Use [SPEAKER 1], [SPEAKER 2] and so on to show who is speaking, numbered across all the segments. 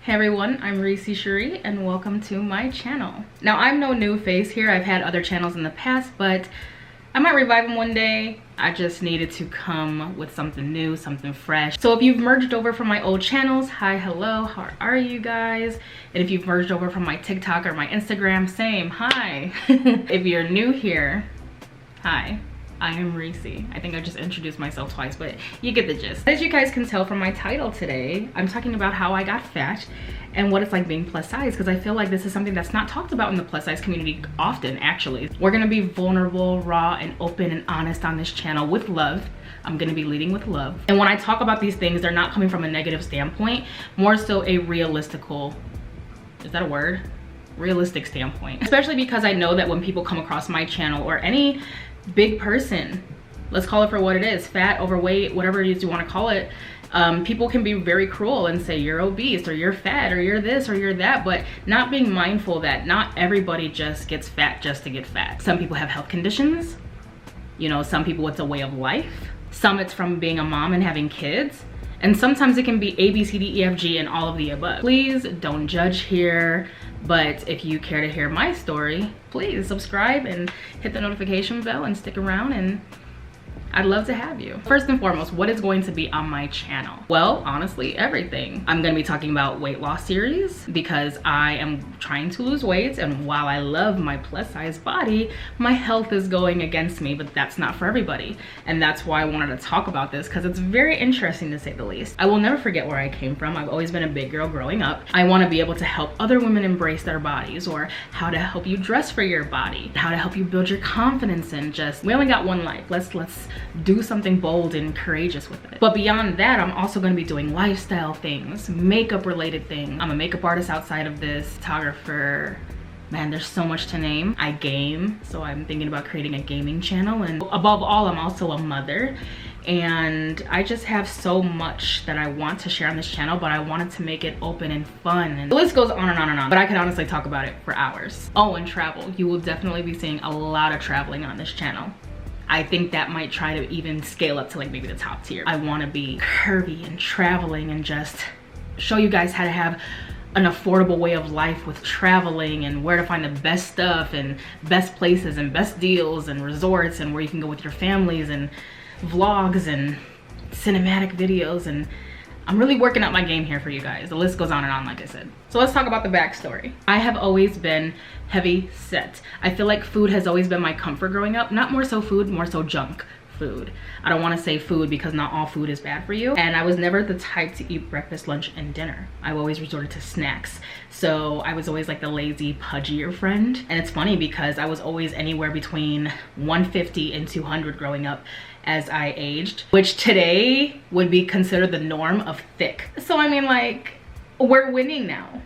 [SPEAKER 1] Hey everyone, I'm reesiecherie and welcome to my channel. Now I'm no new face here. I've had other channels in the past, but I might revive them one day. I just needed to come with something new, something fresh. So if you've merged over from my old channels, hi, hello, how are you guys? And if you've merged over from my TikTok or my Instagram, same, hi. If you're new here, hi. I am Reese. I think I just introduced myself twice, but you get the gist. As you guys can tell from my title today, I'm talking about how I got fat and what it's like being plus size, because I feel like this is something that's not talked about in the plus size community often, actually. We're gonna be vulnerable, raw, and open and honest on this channel with love. I'm gonna be leading with love. And when I talk about these things, they're not coming from a negative standpoint, more so a realistical, is that a word? Realistic standpoint. Especially because I know that when people come across my channel or any big person, let's call it for what it is, fat, overweight, whatever it is you want to call it, people can be very cruel and say you're obese or you're fat or you're this or you're that, but not being mindful that not everybody just gets fat just to get fat. Some people have health conditions, you know, some people it's a way of life, some it's from being a mom and having kids, and sometimes it can be A, B, C, D, E, F, G, and all of the above. Please don't judge here, but if you care to hear my story, please subscribe and hit the notification bell and stick around, and I'd love to have you. First and foremost, what is going to be on my channel? Well, honestly, everything. I'm gonna be talking about weight loss series because I am trying to lose weight, and while I love my plus size body, my health is going against me, but that's not for everybody. And that's why I wanted to talk about this, because it's very interesting to say the least. I will never forget where I came from. I've always been a big girl growing up. I wanna be able to help other women embrace their bodies, or how to help you dress for your body, how to help you build your confidence, and just, we only got one life. Let's do something bold and courageous with it. But beyond that, I'm also going to be doing lifestyle things, makeup related things. I'm a makeup artist outside of this, photographer. Man, there's so much to name. I game, so I'm thinking about creating a gaming channel, and above all, I'm also a mother, and I just have so much that I want to share on this channel, but I wanted to make it open and fun, and the list goes on and on and on, but I could honestly talk about it for hours. Oh, and travel. You will definitely be seeing a lot of traveling on this channel. I think that might try to even scale up to like maybe the top tier. I want to be curvy and traveling and just show you guys how to have an affordable way of life with traveling, and where to find the best stuff and best places and best deals and resorts, and where you can go with your families, and vlogs and cinematic videos. And I'm really working out my game here for you guys. The list goes on and on, like I said. So let's talk about the backstory. I have always been heavy set. I feel like food has always been my comfort growing up. Not more so food, more so junk food. I don't want to say food because not all food is bad for you. And I was never the type to eat breakfast, lunch, and dinner. I've always resorted to snacks. So I was always like the lazy, pudgier friend. And it's funny because I was always anywhere between 150 and 200 growing up as I aged, which today would be considered the norm of thick. So I mean, like, we're winning now.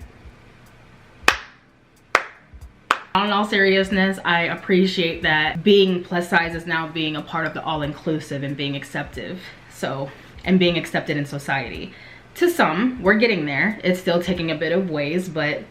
[SPEAKER 1] In all seriousness, I appreciate that being plus size is now being a part of the all-inclusive and being accepted. So, and being accepted in society. To some, we're getting there. It's still taking a bit of ways, but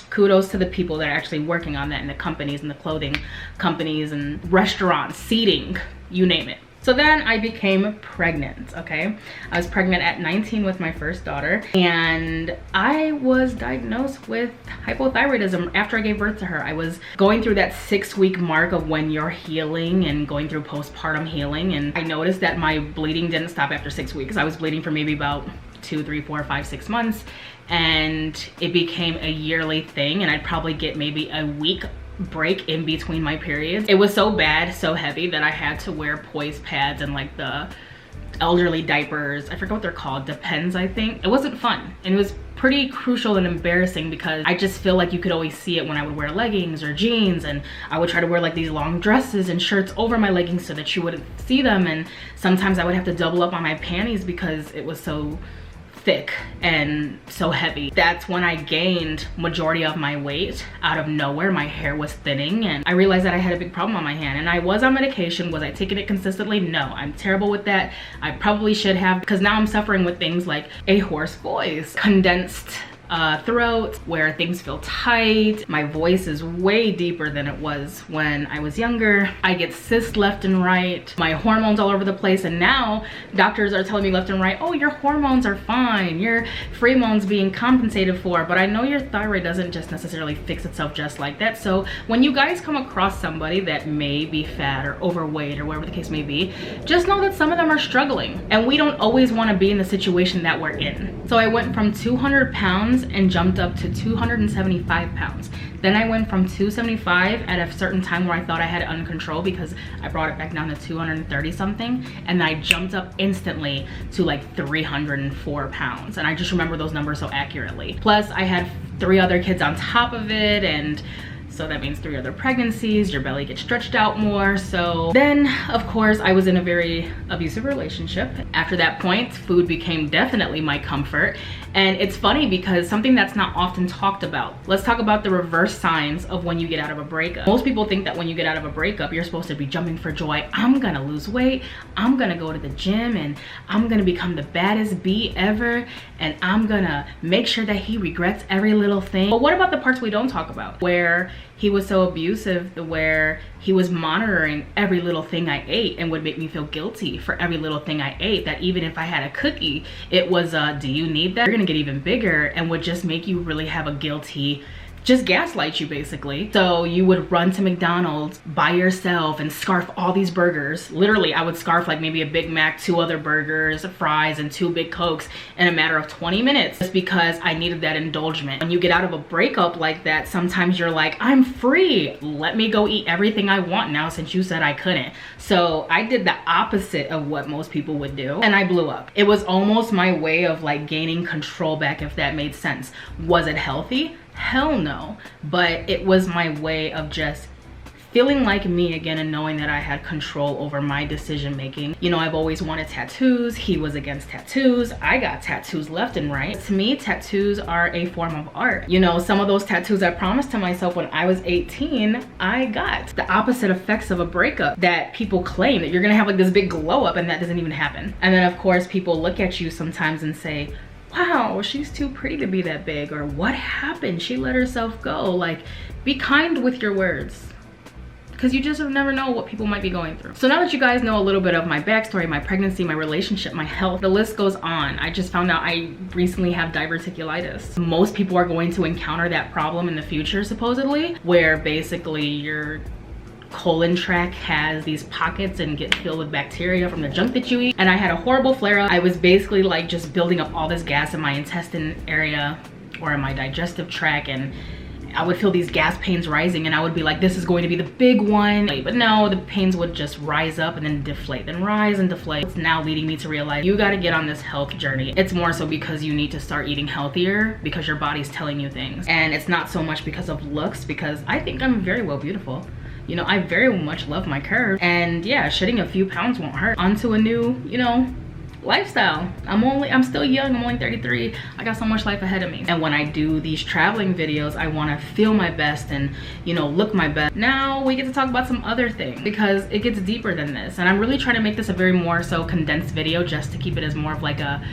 [SPEAKER 1] kudos to the people that are actually working on that, in the companies and the clothing companies and restaurants, seating, you name it. So then I became pregnant, okay? I was pregnant at 19 with my first daughter, and I was diagnosed with hypothyroidism after I gave birth to her. I was going through that 6-week mark of when you're healing and going through postpartum healing, and I noticed that my bleeding didn't stop after 6 weeks. I was bleeding for maybe about 2, 3, 4, 5, 6 months, and it became a yearly thing, and I'd probably get maybe a week break in between my periods. It was so bad, so heavy, that I had to wear poise pads and like the elderly diapers. I forget what they're called, Depends, I think. It wasn't fun, and it was pretty crucial and embarrassing because I just feel like you could always see it when I would wear leggings or jeans, and I would try to wear like these long dresses and shirts over my leggings so that you wouldn't see them, and sometimes I would have to double up on my panties because it was so thick and so heavy. That's when I gained majority of my weight out of nowhere. My hair was thinning, and I realized that I had a big problem on my hand, and I was on medication. Was I taking it consistently? No, I'm terrible with that. I probably should have, because now I'm suffering with things like a hoarse voice, condensed throat, where things feel tight. My voice is way deeper than it was when I was younger. I get cysts left and right. My hormones all over the place. And now doctors are telling me left and right, oh, your hormones are fine. Your pheromones being compensated for. But I know your thyroid doesn't just necessarily fix itself just like that. So when you guys come across somebody that may be fat or overweight or whatever the case may be, just know that some of them are struggling. And we don't always want to be in the situation that we're in. So I went from 200 pounds and jumped up to 275 pounds. Then I went from 275 at a certain time where I thought I had it under control because I brought it back down to 230 something. And then I jumped up instantly to like 304 pounds. And I just remember those numbers so accurately. Plus I had 3 other kids on top of it, and so that means 3 other pregnancies, your belly gets stretched out more. So then, of course, I was in a very abusive relationship. After that point, food became definitely my comfort. And it's funny because something that's not often talked about. Let's talk about the reverse signs of when you get out of a breakup. Most people think that when you get out of a breakup, you're supposed to be jumping for joy. I'm gonna lose weight, I'm gonna go to the gym, and I'm gonna become the baddest bee ever, and I'm gonna make sure that he regrets every little thing. But what about the parts we don't talk about? Where he was so abusive, where he was monitoring every little thing I ate and would make me feel guilty for every little thing I ate, that even if I had a cookie, it was, do you need that? You're gonna get even bigger, and would just make you really have a guilty, just gaslight you basically. So you would run to McDonald's by yourself and scarf all these burgers. Literally, I would scarf like maybe a Big Mac, 2 other burgers, fries, and 2 big Cokes in a matter of 20 minutes just because I needed that indulgence. When you get out of a breakup like that, sometimes you're like, I'm free. Let me go eat everything I want now since you said I couldn't. So I did the opposite of what most people would do, and I blew up. It was almost my way of like gaining control back, if that made sense. Was it healthy? Hell no. But it was my way of just feeling like me again and knowing that I had control over my decision making. You know, I've always wanted tattoos. He was against tattoos. I got tattoos left and right. To me, tattoos are a form of art. You know, some of those tattoos I promised to myself when I was 18, I got. The opposite effects of a breakup that people claim, that you're gonna have like this big glow up, and that doesn't even happen. And then of course people look at you sometimes and say, wow, she's too pretty to be that big, or what happened? She let herself go. Like, be kind with your words, because you just never know what people might be going through. So now that you guys know a little bit of my backstory, my pregnancy, my relationship, my health, the list goes on. I just found out I recently have diverticulitis. Most people are going to encounter that problem in the future, supposedly, where basically your colon tract has these pockets and gets filled with bacteria from the junk that you eat. And I had a horrible flare up. I was basically like just building up all this gas in my intestine area or in my digestive tract, and I would feel these gas pains rising, and I would be like, this is going to be the big one. But no, the pains would just rise up and then deflate, then rise and deflate. It's now leading me to realize you got to get on this health journey. It's more so because you need to start eating healthier, because your body's telling you things. And it's not so much because of looks, because I think I'm very well beautiful. You know, I very much love my curves, and yeah, shedding a few pounds won't hurt. Onto a new, you know, lifestyle. I'm still young, I'm only 33. I got so much life ahead of me. And when I do these traveling videos, I want to feel my best and, you know, look my best. Now we get to talk about some other things, because it gets deeper than this. And I'm really trying to make this a very more so condensed video, just to keep it as more of like a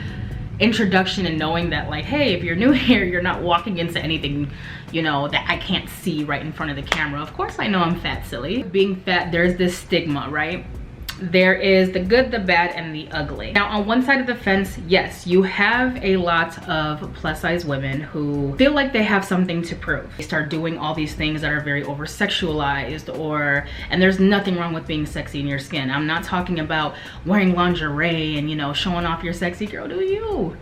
[SPEAKER 1] introduction, and knowing that like, hey, if you're new here, you're not walking into anything, you know, that I can't see right in front of the camera. Of course I know I'm fat, silly. Being fat, there's this stigma, right? There is the good, the bad, and the ugly. Now, on one side of the fence, yes, you have a lot of plus size women who feel like they have something to prove. They start doing all these things that are very over sexualized, and there's nothing wrong with being sexy in your skin. I'm not talking about wearing lingerie and, you know, showing off your sexy girl. Do you?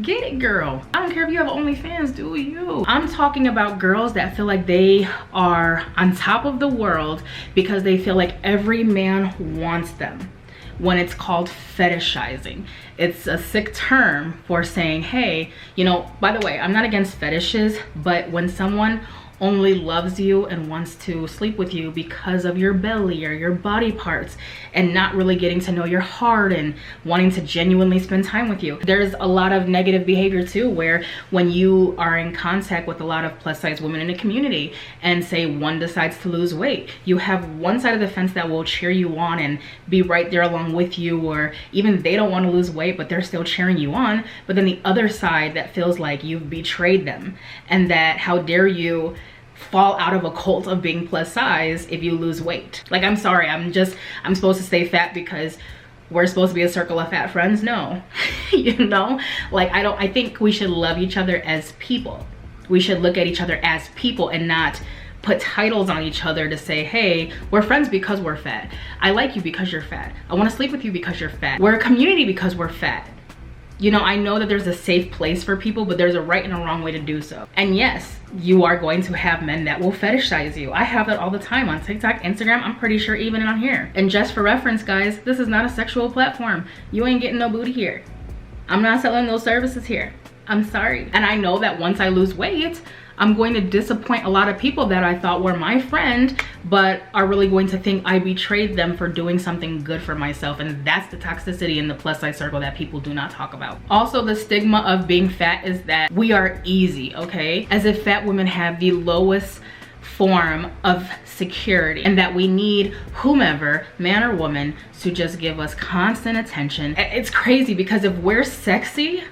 [SPEAKER 1] Get it, girl. I don't care if you have OnlyFans, do you? I'm talking about girls that feel like they are on top of the world because they feel like every man wants them. When it's called fetishizing. It's a sick term for saying, hey, you know, by the way, I'm not against fetishes, but when someone only loves you and wants to sleep with you because of your belly or your body parts, and not really getting to know your heart and wanting to genuinely spend time with you. There's a lot of negative behavior too, where when you are in contact with a lot of plus size women in the community and say one decides to lose weight, you have one side of the fence that will cheer you on and be right there along with you, or even they don't want to lose weight but they're still cheering you on, but then the other side that feels like you've betrayed them and that how dare you fall out of a cult of being plus size if you lose weight. Like, I'm sorry, I'm supposed to stay fat because we're supposed to be a circle of fat friends? No. You know, like, I think we should love each other as people. We should look at each other as people and not put titles on each other to say, hey, we're friends because we're fat. I like you because you're fat. I want to sleep with you because you're fat. We're a community because we're fat. You know, I know that there's a safe place for people, but there's a right and a wrong way to do so. And yes, you are going to have men that will fetishize you. I have that all the time on TikTok, Instagram, I'm pretty sure even on here. And just for reference, guys, this is not a sexual platform. You ain't getting no booty here. I'm not selling those services here. I'm sorry. And I know that once I lose weight, I'm going to disappoint a lot of people that I thought were my friend, but are really going to think I betrayed them for doing something good for myself. And that's the toxicity in the plus size circle that people do not talk about. Also, the stigma of being fat is that we are easy, okay? As if fat women have the lowest form of security and that we need whomever, man or woman, to just give us constant attention. It's crazy because if we're sexy,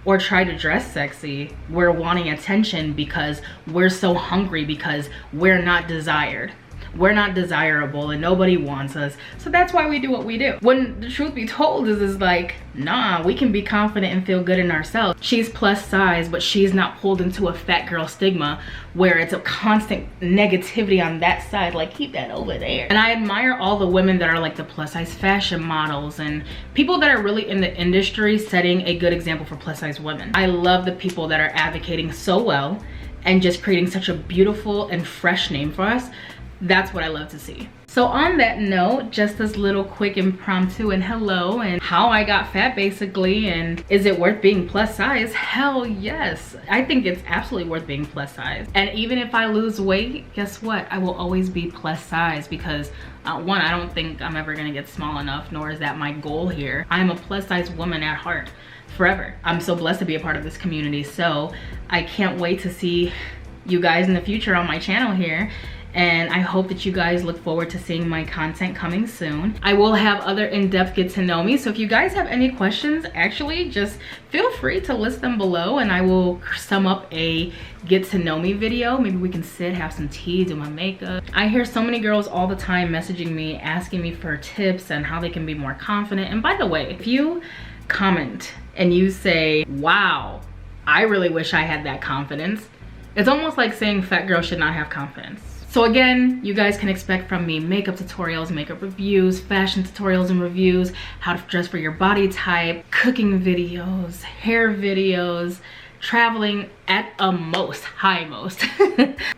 [SPEAKER 1] or try to dress sexy, we're wanting attention because we're so hungry, because we're not desired. We're not desirable and nobody wants us. So that's why we do what we do. When the truth be told is like, nah, we can be confident and feel good in ourselves. She's plus size, but she's not pulled into a fat girl stigma where it's a constant negativity on that side. Like, keep that over there. And I admire all the women that are like the plus size fashion models and people that are really in the industry setting a good example for plus size women. I love the people that are advocating so well and just creating such a beautiful and fresh name for us. That's what I love to see. So on that note, just this little quick impromptu and hello and how I got fat basically, and is it worth being plus size? Hell yes. I think it's absolutely worth being plus size. And even if I lose weight, guess what? I will always be plus size because one, I don't think I'm ever gonna get small enough, nor is that my goal here. I'm a plus size woman at heart forever. I'm so blessed to be a part of this community. So I can't wait to see you guys in the future on my channel here. And I hope that you guys look forward to seeing my content coming soon. I will have other in-depth get to know me. So if you guys have any questions, actually just feel free to list them below and I will sum up a get to know me video. Maybe we can sit, have some tea, do my makeup. I hear so many girls all the time messaging me, asking me for tips and how they can be more confident. And by the way, if you comment and you say, wow, I really wish I had that confidence, it's almost like saying fat girls should not have confidence. So again, you guys can expect from me makeup tutorials, makeup reviews, fashion tutorials and reviews, how to dress for your body type, cooking videos, hair videos, traveling at a most, high most,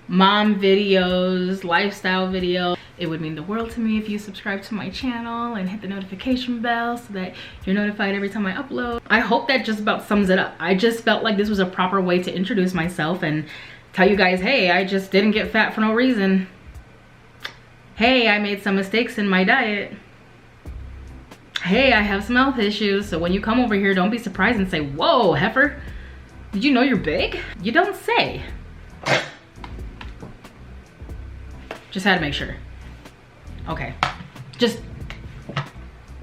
[SPEAKER 1] mom videos, lifestyle videos. It would mean the world to me if you subscribe to my channel and hit the notification bell so that you're notified every time I upload. I hope that just about sums it up. I just felt like this was a proper way to introduce myself and tell you guys, hey, I just didn't get fat for no reason. Hey, I made some mistakes in my diet. Hey, I have some health issues. So when you come over here, don't be surprised and say, whoa, heifer, did you know you're big? You don't say. Just had to make sure. Okay, just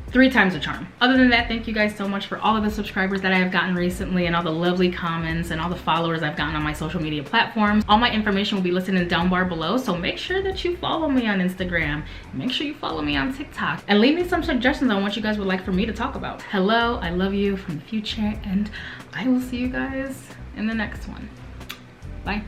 [SPEAKER 1] 3 times the charm. Other than that, thank you guys so much for all of the subscribers that I have gotten recently and all the lovely comments and all the followers I've gotten on my social media platforms. All my information will be listed in the down bar below, so make sure that you follow me on Instagram. Make sure you follow me on TikTok and leave me some suggestions on what you guys would like for me to talk about. Hello, I love you from the future and I will see you guys in the next one. Bye.